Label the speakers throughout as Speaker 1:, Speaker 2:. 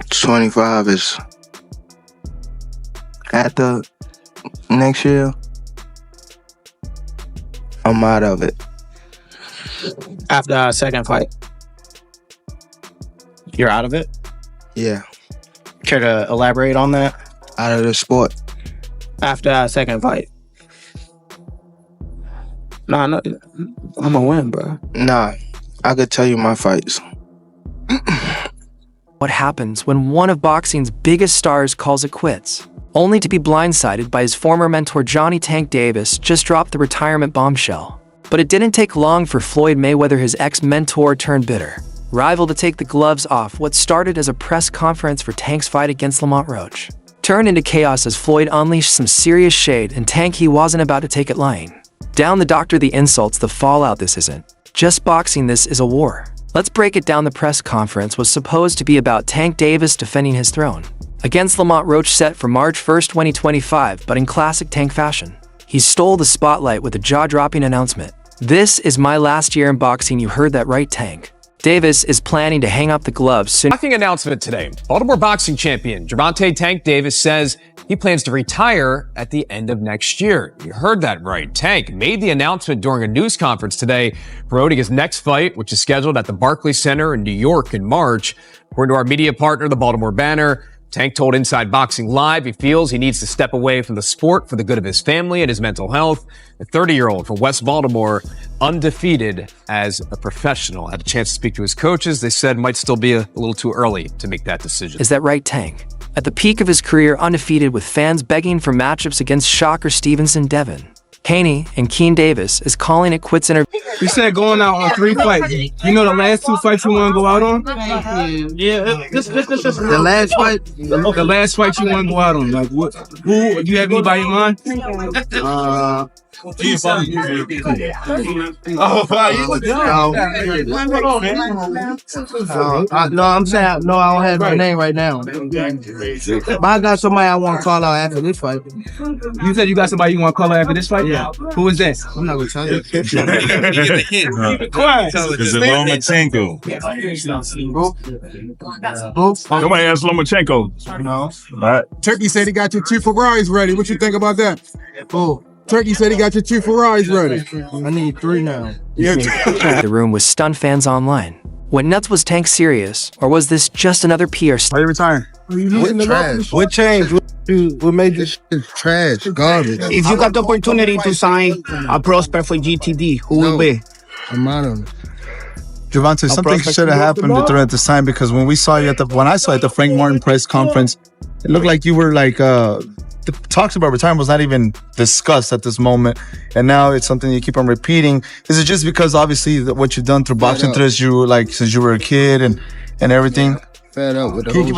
Speaker 1: 25 is after next year. I'm out of it.
Speaker 2: After our second fight, you're out of it?
Speaker 1: Yeah,
Speaker 2: Care to elaborate on that?
Speaker 1: out of the sport.
Speaker 2: After our second fight. Nah, no, I'm gonna win, bro.
Speaker 1: Nah, I could tell you my fights.
Speaker 3: What happens when one of boxing's biggest stars calls it quits, only to be blindsided by his former mentor Johnny Tank Davis just dropped the retirement bombshell. But it didn't take long for Floyd Mayweather, his ex-mentor turned bitter rival, to take the gloves off what started as a press conference for Tank's fight against Lamont Roach turned into chaos as Floyd unleashed some serious shade, and Tank, he wasn't about to take it lying down. The doctor, the insults, the fallout. This isn't just boxing, this is a war. Let's break it down. The press conference was supposed to be about Tank Davis defending his throne against Lamont Roach, set for March 1st, 2025, but in classic Tank fashion, he stole the spotlight with a jaw-dropping announcement. This is my last year in boxing. You heard that right, Tank. Davis is planning to hang up the gloves soon.
Speaker 4: Shocking announcement today. Baltimore boxing champion Gervonta Tank Davis says he plans to retire at the end of next year. You heard that right. Tank made the announcement during a news conference today, promoting his next fight, which is scheduled at the Barclays Center in New York in March. According to our media partner, the Baltimore Banner, Tank told Inside Boxing Live he feels he needs to step away from the sport for the good of his family and his mental health. The 30-year-old from West Baltimore, undefeated as a professional, had a chance to speak to his coaches. They said it might still be a little too early to make that decision.
Speaker 3: Is that right, Tank? At the peak of his career, undefeated, with fans begging for matchups against Shocker Stevenson, Devin Haney, and Keen Davis, is calling it quits.
Speaker 5: You said going out on 3 fights. You know the last 2 fights you want to go out on? Yeah.
Speaker 1: The last fight?
Speaker 5: The last fight you want to go out on. Like what? Who? Do you have anybody in mind?
Speaker 1: No, I'm saying no. I don't have my name right now. But I got somebody I want to call out after this fight.
Speaker 5: You said you got somebody you want to call out after this fight?
Speaker 1: Yeah.
Speaker 5: Who is that?
Speaker 1: I'm not gonna tell you.
Speaker 5: Quiet.
Speaker 6: Is it Lomachenko? Nobody asked Lomachenko.
Speaker 1: No.
Speaker 6: All right.
Speaker 7: Turkey said he got your 2 Ferraris ready. What you think about that?
Speaker 1: Oh,
Speaker 7: Turkey said he got your 2 Ferraris ready.
Speaker 1: I need 3 now.
Speaker 3: The room was stunned. Fans online went nuts. Was Tank serious, or was this just another PR stunt?
Speaker 7: Are you retiring?
Speaker 1: What trash? What changed? What made this shit trash? Garbage.
Speaker 2: If you got the opportunity to sign a prospect for GTD, who will be?
Speaker 1: I'm out of it.
Speaker 8: Gervonta, something should have happened during this time, because when I saw you at the Frank Martin press conference, it looked like you were like the talks about retirement was not even discussed at this moment, and now it's something you keep on repeating. Is it just because obviously what you've done through boxing since you were a kid and everything?
Speaker 1: Fed up with the whole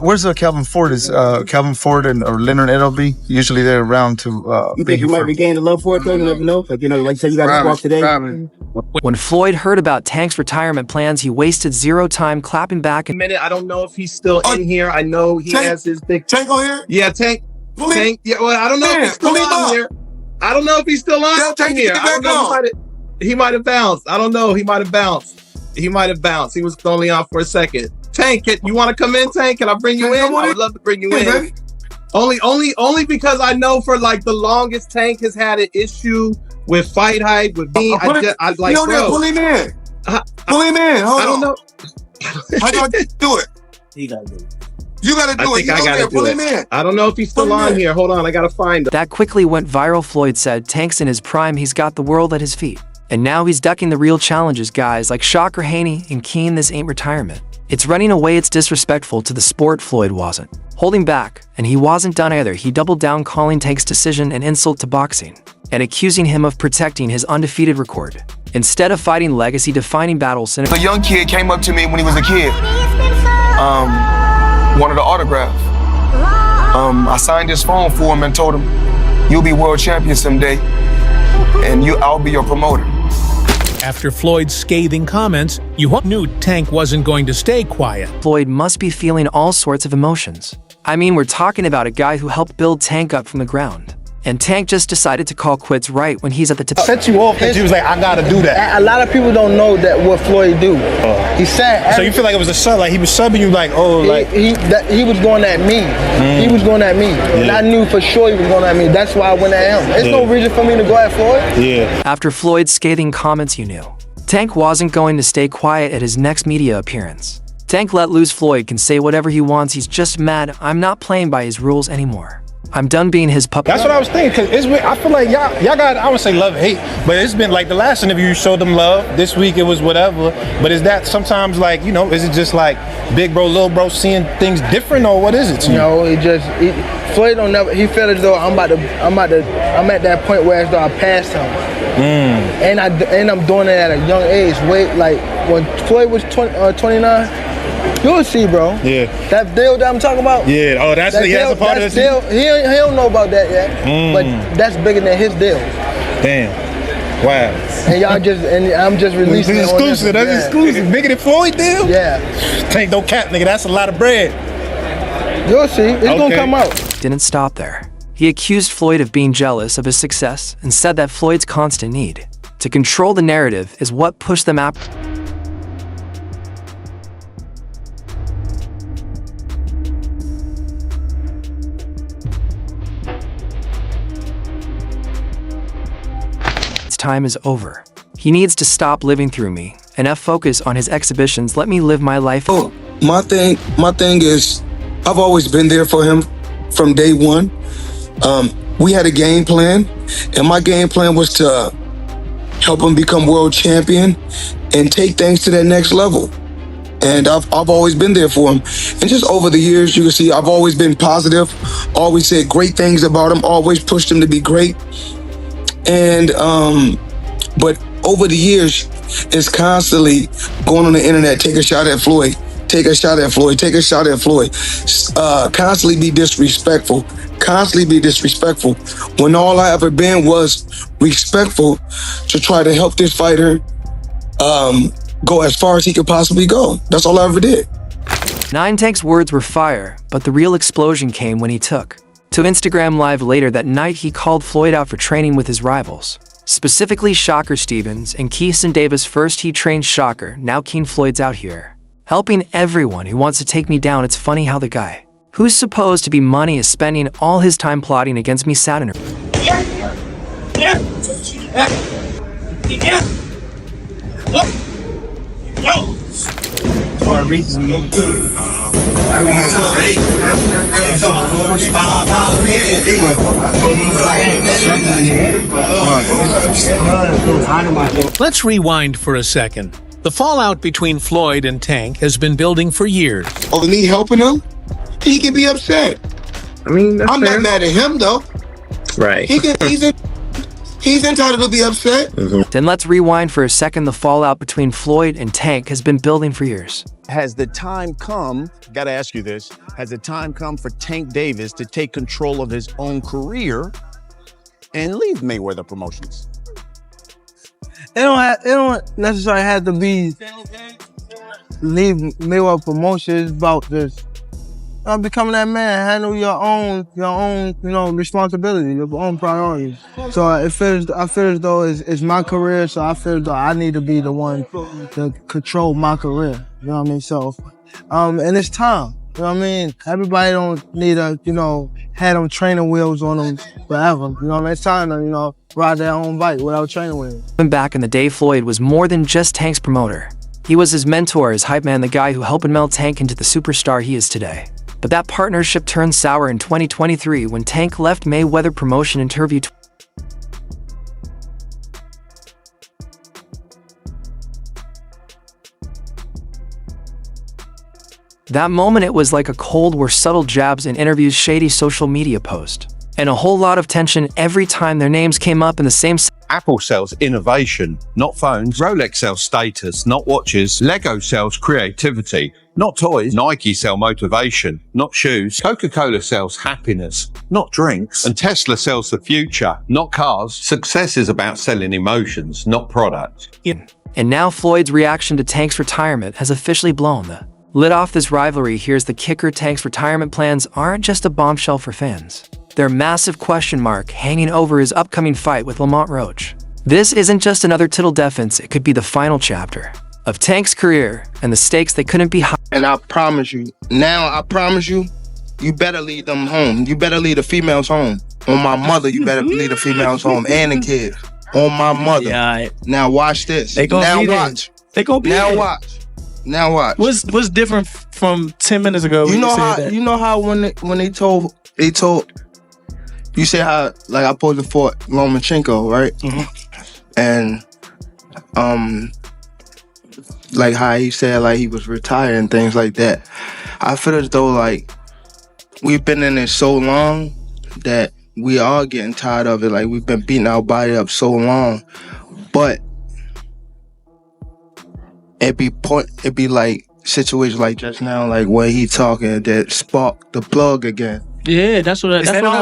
Speaker 8: Where's Calvin Ford? Is Calvin Ford or Leonard Edelby usually they're around to?
Speaker 2: You think you might regain the love for it, though? You never know. Like, like you said, you got to walk today.
Speaker 3: When Floyd heard about Tank's retirement plans, he wasted zero time clapping back.
Speaker 9: A minute, I don't know if he's still in here. I know he has his big
Speaker 7: Tank on here?
Speaker 9: Yeah, Tank. Tank. Yeah, well, I don't know if he's still on here. I don't know if he's still on here. I don't know. He might have bounced. I don't know. He might have bounced. He was only on for a second. Tank, you want to come in, Tank? Can I bring you in? I would love to bring you in. Only because I know for like the longest, Tank has had an issue with fight hype with me. I like, bro.
Speaker 7: Pull him in. Pull him in. Hold on.
Speaker 9: I don't know.
Speaker 7: How do I do it?
Speaker 2: He got to do it.
Speaker 7: You got to do it.
Speaker 9: I gotta
Speaker 7: pull
Speaker 9: do
Speaker 7: him
Speaker 9: it.
Speaker 7: in.
Speaker 9: I don't know if he's still on here. Hold on, I gotta find him.
Speaker 3: That quickly went viral. Floyd said Tank's in his prime. He's got the world at his feet, and now he's ducking the real challenges. Guys like Shocker, Haney, and Keen, this ain't retirement. It's running away. It's disrespectful to the sport. Floyd wasn't holding back, and he wasn't done either. He doubled down, calling Tank's decision an insult to boxing and accusing him of protecting his undefeated record instead of fighting legacy-defining battles.
Speaker 10: A young kid came up to me when he was a kid, wanted an autograph. I signed his phone for him and told him, "You'll be world champion someday, and I'll be your promoter."
Speaker 11: After Floyd's scathing comments, you knew Tank wasn't going to stay quiet.
Speaker 3: Floyd must be feeling all sorts of emotions. I mean, we're talking about a guy who helped build Tank up from the ground. And Tank just decided to call quits right when he's at the tip.
Speaker 12: Set you off that you was like, I gotta do that.
Speaker 1: A lot of people don't know that what Floyd do. He said.
Speaker 12: So you feel like it was a sub, like he was subbing you, like, oh, like
Speaker 1: he was going at me. He was going at me, and I knew for sure he was going at me. That's why I went at him. There's no reason for me to go at Floyd.
Speaker 12: Yeah.
Speaker 3: After Floyd's scathing comments, you knew Tank wasn't going to stay quiet at his next media appearance. Tank let loose. Floyd can say whatever he wants. He's just mad. I'm not playing by his rules anymore. I'm done being his puppet.
Speaker 12: That's what I was thinking, because I feel like y'all got, I would say love, hate, but it's been like the last interview you showed them love, this week it was whatever, but is that sometimes like, you know, is it just like big bro, little bro seeing things different, or what is it to you?
Speaker 1: No, Floyd don't never, he felt as though I'm at that point where as though I passed him. And I'm doing it at a young age. Wait, like when Floyd was 29, you'll see, bro.
Speaker 12: Yeah.
Speaker 1: That deal that I'm talking about?
Speaker 12: Yeah. Oh, that's a part of this
Speaker 1: deal. He don't know about that yet. But that's bigger than his deal.
Speaker 12: Damn. Wow.
Speaker 1: And I'm just releasing it.
Speaker 12: Exclusive. That's exclusive. Bigger than Floyd deal?
Speaker 1: Yeah.
Speaker 12: Tank, don't cap, nigga. That's a lot of bread.
Speaker 1: You'll see. It's gonna come out.
Speaker 3: Didn't stop there. He accused Floyd of being jealous of his success and said that Floyd's constant need to control the narrative is what pushed them out. Time is over. He needs to stop living through me and focus on his exhibitions. Let me live my life.
Speaker 10: Oh, my thing is, I've always been there for him from day one. We had a game plan, and my game plan was to help him become world champion and take things to that next level. And I've always been there for him. And just over the years, you can see I've always been positive, always said great things about him, always pushed him to be great. And but over the years, it's constantly going on the internet, take a shot at Floyd, take a shot at Floyd, take a shot at Floyd, constantly be disrespectful, when all I ever been was respectful to try to help this fighter go as far as he could possibly go. That's all I ever did.
Speaker 3: Tank's words were fire, but the real explosion came when he took to Instagram Live later that night. He called Floyd out for training with his rivals, specifically Shocker Stevens and Keeson Davis. First he trained Shocker, now Keen Floyd's out here helping everyone who wants to take me down. It's funny how the guy who's supposed to be money is spending all his time plotting against me. Saturn.
Speaker 11: Let's rewind for a second. The fallout between Floyd and Tank has been building for years.
Speaker 10: Oh, me helping him? He can be upset.
Speaker 9: I mean,
Speaker 10: I'm not mad at him though.
Speaker 9: Right.
Speaker 10: He's entitled to be upset.
Speaker 3: Then let's rewind for a second. The fallout between Floyd and Tank has been building for years.
Speaker 2: Has the time come, gotta ask you this, has the time come for Tank Davis to take control of his own career and leave Mayweather Promotions?
Speaker 1: It don't necessarily have to be leave Mayweather Promotions. It's about just becoming that man, handle your own, responsibility, your own priorities. So I feel as though it's my career, so I feel as though I need to be the one to control my career. You know what I mean? So, and it's time. You know what I mean? Everybody don't need to, have them training wheels on them forever. You know what I mean? It's time to, ride their own bike without training wheels.
Speaker 3: Back in the day, Floyd was more than just Tank's promoter. He was his mentor, his hype man, the guy who helped meld Tank into the superstar he is today. But that partnership turned sour in 2023 when Tank left Mayweather Promotion. Interview. That moment, it was like a Cold War, subtle jabs in interviews, shady social media post, and a whole lot of tension every time their names came up in the same.
Speaker 13: Apple sells innovation, not phones. Rolex sells status, not watches. Lego sells creativity, not toys. Nike sell motivation, not shoes. Coca-Cola sells happiness, not drinks. And Tesla sells the future, not cars. Success is about selling emotions, not products.
Speaker 3: And now Floyd's reaction to Tank's retirement has officially blown the lid off this rivalry. Here's the kicker: Tank's retirement plans aren't just a bombshell for fans. their massive question mark hanging over his upcoming fight with Lamont Roach. This isn't just another tittle defense, it could be the final chapter of Tank's career, and the stakes they couldn't be higher.
Speaker 1: And I promise you, you better lead them home. You better lead the females home. On my mother, you better lead the females home and the kids. On my mother.
Speaker 14: Yeah.
Speaker 1: Now watch this.
Speaker 14: They gonna be
Speaker 1: watch.
Speaker 14: They gonna be
Speaker 1: now
Speaker 14: there.
Speaker 1: watch. Now watch.
Speaker 14: What's different from 10 minutes ago?
Speaker 1: You know how when they told you say how like I posed for Lomachenko, right? And like how he said like he was retired and things like that. I feel as though like we've been in it so long that we are getting tired of it. Like we've been beating our body up so long, but it be like situations like just now, like when he talking that spark the plug again.
Speaker 14: Yeah, that's what I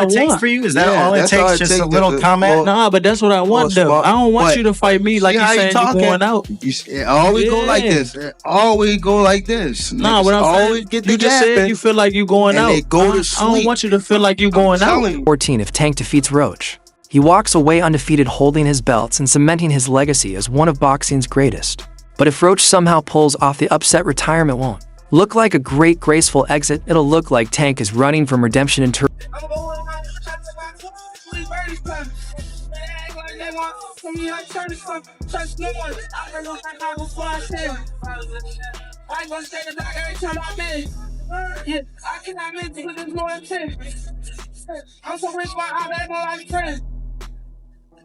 Speaker 14: want.
Speaker 8: For you? Is that all it takes? Just a little comment?
Speaker 14: Nah, but that's what I want though. I don't want you to fight me like you saying you're going out.
Speaker 1: It always go like this. It always go like this.
Speaker 14: Nah, what I'm
Speaker 1: always
Speaker 14: saying, you just said you feel like you going out.
Speaker 1: They go to sleep.
Speaker 14: I don't want you to feel like you going out.
Speaker 3: 14 if Tank defeats Roach. He walks away undefeated, holding his belts and cementing his legacy as one of boxing's greatest. But if Roach somehow pulls off the upset, retirement won't look like a great, graceful exit. It'll look like Tank is running from redemption into
Speaker 15: I'm so rich, I'm back on like friends.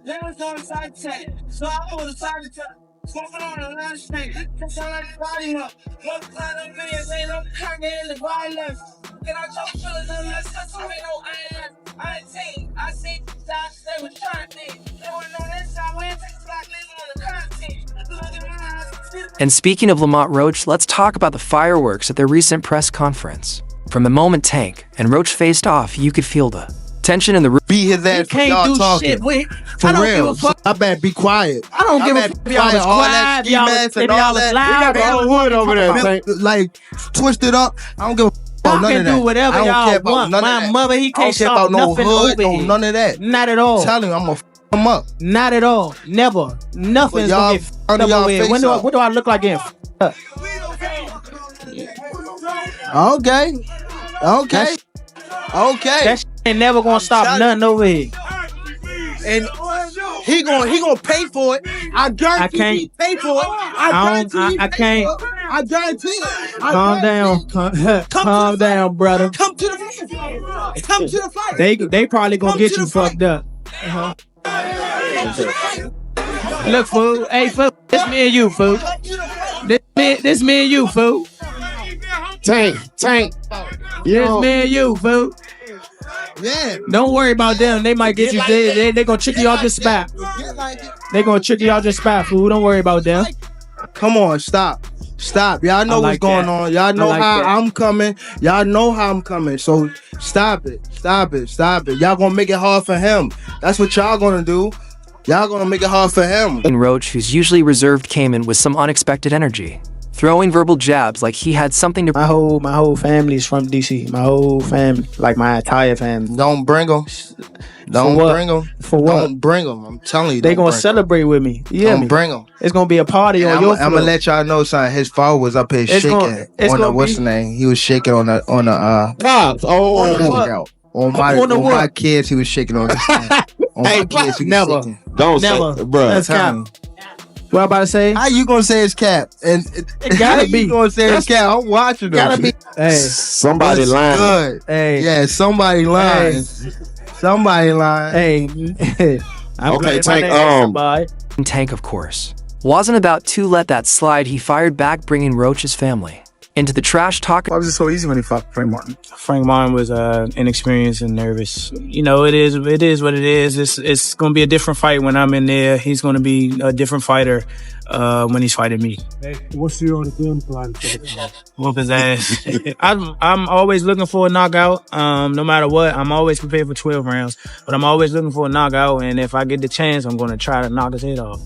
Speaker 15: They was on the side check, so I was decided to smoking on the last thing. Just like the body up. Look like the videos, ain't no Kanye in the violence. Can I jump feelings unless that's why no I ain't I see Josh, they were trying to be. They were on that side, we ain't take black living on the content.
Speaker 3: And speaking of Lamont Roach, let's talk about the fireworks at their recent press conference. From the moment Tank and Roach faced off, you could feel the tension in the room.
Speaker 1: Beat his ass for y'all talking. For real. I better be quiet.
Speaker 14: I don't give a fuck if y'all was quiet, if y'all was loud.
Speaker 1: We got wood over there. Like, twist it up. I don't give a fuck about none of that.
Speaker 14: Do whatever y'all want. My mother, he can't stop nothing over here.
Speaker 1: None of that.
Speaker 14: Not at all.
Speaker 1: Tell him I'm gonna f him up.
Speaker 14: Not at all. Never. Nothing's gonna get f***ed up over here. What do I look like getting f***ed up?
Speaker 1: Okay.
Speaker 14: That shit ain't never gonna stop nothing over here.
Speaker 1: And he gonna pay for it. I guarantee he pay for it.
Speaker 14: I can't.
Speaker 1: I guarantee it.
Speaker 14: Calm down. Calm down, brother.
Speaker 1: Come to the fight. Come to the fight.
Speaker 14: They probably gonna get you fucked up. Look, fool. Hey, fool. This me and you, fool. This me and you, fool.
Speaker 1: Tank.
Speaker 14: This me and you, fool.
Speaker 1: Yeah.
Speaker 14: Don't worry about them. They might get you. They gonna trick you off the spot. They gonna trick you off the spot, fool. Don't worry about them.
Speaker 1: Come on, stop. Y'all know what's going on. Y'all know how I'm coming. Y'all know how I'm coming. So stop it. Y'all gonna make it hard for him. That's what y'all gonna do. Y'all gonna make it hard for him.
Speaker 3: And Roach, who's usually reserved, came in with some unexpected energy, throwing verbal jabs like he had something to.
Speaker 14: My whole family's from DC. My whole family, like my entire family.
Speaker 1: Don't bring them. Don't bring them.
Speaker 14: For what?
Speaker 1: Don't bring them. I'm telling you.
Speaker 14: They gonna celebrate with me. Yeah.
Speaker 1: Don't bring them.
Speaker 14: It's gonna be a party on your floor.
Speaker 1: I'm gonna let y'all know, son. His father was up here shaking on the what's the name? He was shaking on the
Speaker 14: Pops.
Speaker 1: On my kids, he was shaking on this thing. On my kids, he was
Speaker 14: never.
Speaker 1: shaking.
Speaker 14: Don't say, bro. That's cap. What I'm about to say?
Speaker 1: How you gonna say it's cap? And
Speaker 14: it gotta be.
Speaker 1: You gonna say it's cap? I'm watching them.
Speaker 14: Gotta be. Hey,
Speaker 1: somebody lying. Good.
Speaker 14: Hey,
Speaker 1: yeah, somebody lying.
Speaker 14: Hey.
Speaker 1: Somebody lying.
Speaker 14: Hey,
Speaker 3: okay, Tank. Tank, of course, wasn't about to let that slide. He fired back, bringing Roach's family into the trash talk.
Speaker 8: Why was it so easy when he fought Frank Martin?
Speaker 16: Frank Martin was inexperienced and nervous. You know, it is what it is. It's going to be a different fight when I'm in there. He's going to be a different fighter when he's fighting me.
Speaker 17: Hey, what's your game plan for the fight?
Speaker 16: Whoop his ass. I'm always looking for a knockout. No matter what, I'm always prepared for 12 rounds. But I'm always looking for a knockout, and if I get the chance, I'm going to try to knock his head off.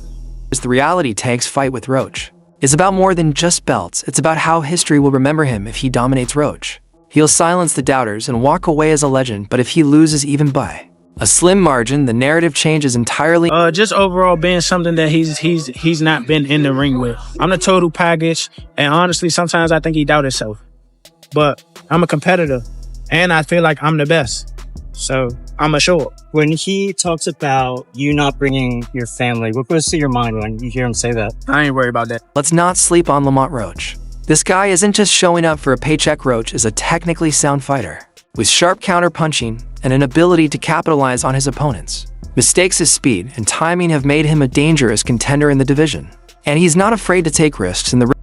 Speaker 3: It's the reality. Tank's fight with Roach is about more than just belts. It's about how history will remember him if he dominates Roach. He'll silence the doubters and walk away as a legend, but if he loses even by a slim margin, the narrative changes entirely.
Speaker 16: Just overall being something that he's not been in the ring with. I'm the total package, and honestly, sometimes I think he doubt himself. But I'm a competitor, and I feel like I'm the best. So I'm a show up.
Speaker 18: When he talks about you not bringing your family, what goes through your mind when you hear him say that?
Speaker 16: I ain't worried about that.
Speaker 3: Let's not sleep on Lamont Roach. This guy isn't just showing up for a paycheck. Roach is a technically sound fighter with sharp counter-punching and an ability to capitalize on his opponents. Mistakes his speed and timing have made him a dangerous contender in the division. And he's not afraid to take risks in the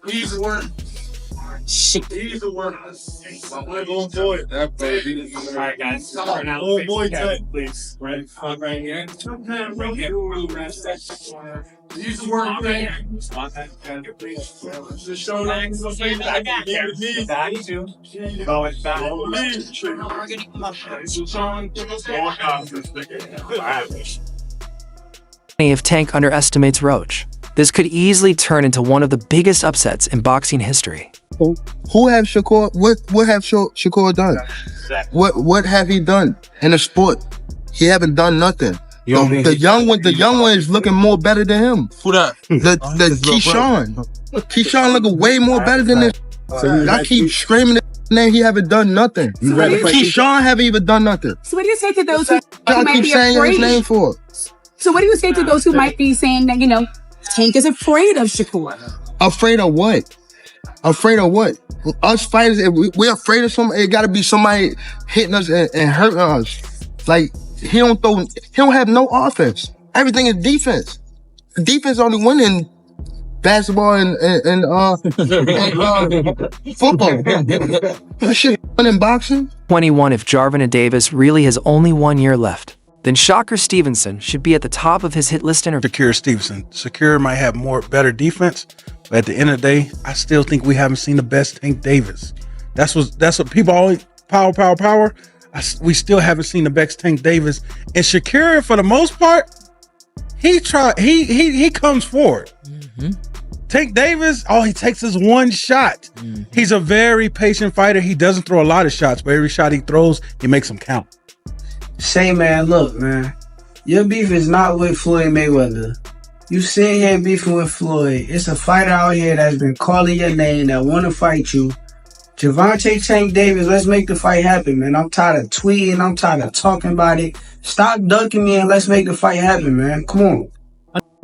Speaker 15: He's work. Shit. He's the work. We're going for it. That baby. All right, guys. Oh, boy, please. Right here. Right here. He's the work, man. The show legs. I got you. Back to. Go it back.
Speaker 3: If Tank underestimates Roach, this could easily turn into one of the biggest upsets in boxing history.
Speaker 1: Who have Shakur? What have Shakur done? What have he done in the sport? He haven't done nothing. The young one is looking more better than him.
Speaker 7: Who that?
Speaker 1: The Keyshawn. Keyshawn looking way more better than this. I keep screaming his name. He haven't done nothing. Keyshawn haven't even done nothing.
Speaker 19: So what do you say to those who might
Speaker 1: keep
Speaker 19: be
Speaker 1: saying his name
Speaker 19: afraid?
Speaker 1: for?
Speaker 19: So what do you say to those who might be saying that, Tank is afraid of Shakur?
Speaker 1: Afraid of what? Afraid of what? Us fighters, if we're afraid of somebody, it gotta be somebody hitting us and hurting us. Like, he don't have no offense. Everything is defense. Defense only win in basketball and football. That shit in boxing.
Speaker 3: 21. If Gervonta Davis really has only 1 year left, then Shocker Stevenson should be at the top of his hit list interview.
Speaker 5: Shakur Stevenson. Shakur might have better defense, but at the end of the day, I still think we haven't seen the best Tank Davis. That's what people always power. We still haven't seen the best Tank Davis. And Shakur, for the most part, he comes forward. Tank Davis, all he takes is one shot. He's a very patient fighter. He doesn't throw a lot of shots, but every shot he throws, he makes them count.
Speaker 14: Say, man, look, man. Your beef is not with Floyd Mayweather. You sitting here beefing with Floyd. It's a fighter out here that's been calling your name that want to fight you. Gervonta Tank Davis, let's make the fight happen, man. I'm tired of tweeting. I'm tired of talking about it. Stop dunking me and let's make the fight happen, man. Come on.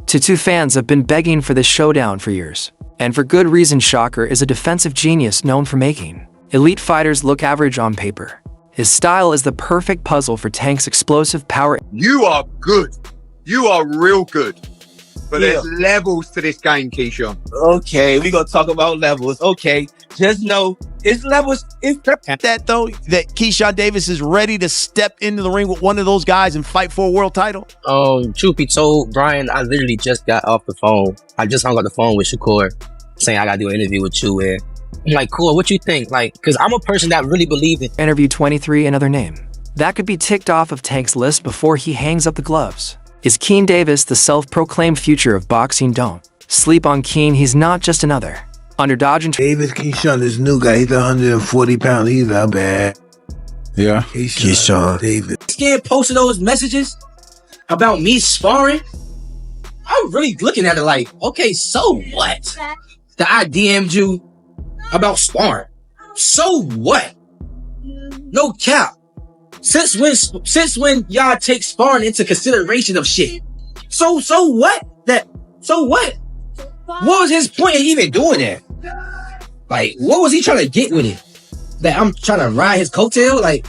Speaker 3: Two fans have been begging for this showdown for years. And for good reason. Shocker is a defensive genius known for making elite fighters look average on paper. His style is the perfect puzzle for Tank's explosive power.
Speaker 20: You are good. You are real good. But there's levels to this game, Keyshawn.
Speaker 21: Okay, we gonna talk about levels. Okay, just know his levels is that though that Keyshawn Davis is ready to step into the ring with one of those guys and fight for a world title.
Speaker 18: Truth be told, Brian, I literally just got off the phone. I just hung up the phone with Shakur, saying I gotta do an interview with you. And I'm like, cool. What you think? Like, because I'm a person that really believes in
Speaker 3: interview 23. Another name that could be ticked off of Tank's list before he hangs up the gloves is Keen Davis, the self-proclaimed future of boxing. Don't sleep on Keen. He's not just another underdog.
Speaker 22: Davis Keyshawn, this new guy, he's 140 pounds. He's not bad.
Speaker 5: Yeah.
Speaker 22: Keyshawn Davis.
Speaker 21: Scared posting those messages about me sparring. I'm really looking at it like, okay, so what? That I DM'd you about sparring. So what? No cap. Since when y'all take sparring into consideration of shit? So what? So what? What was his point in even doing that? Like, what was he trying to get with it? That I'm trying to ride his coattail? Like,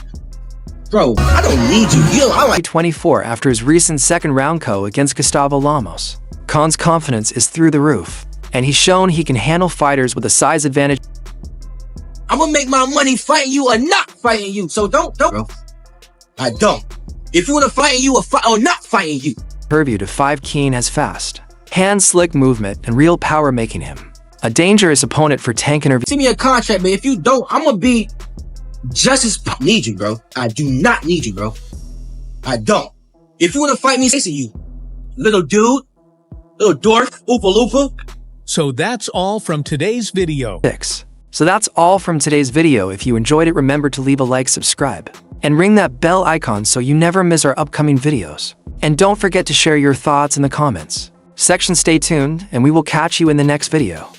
Speaker 21: bro, I don't need you. I like
Speaker 3: 24 after his recent second round KO against Gustavo Lamos. Khan's confidence is through the roof, and he's shown he can handle fighters with a size advantage.
Speaker 21: I'm gonna make my money fighting you or not fighting you. So don't. Bro. I don't. If you want to fight you or not fighting you.
Speaker 3: Purview to 5. Keen has fast, hand-slick movement and real power, making him a dangerous opponent for Tank interview.
Speaker 21: Send me a contract, but if you don't, I'm gonna be just as need you, bro. I do not need you, bro. I don't. If you want to fight me, facing you, little dude, Little dwarf, Oopa Loopa.
Speaker 11: So that's all from today's video.
Speaker 3: So that's all from today's video. If you enjoyed it, remember to leave a like, subscribe, and ring that bell icon so you never miss our upcoming videos. And don't forget to share your thoughts in the comments section. Stay tuned, and we will catch you in the next video.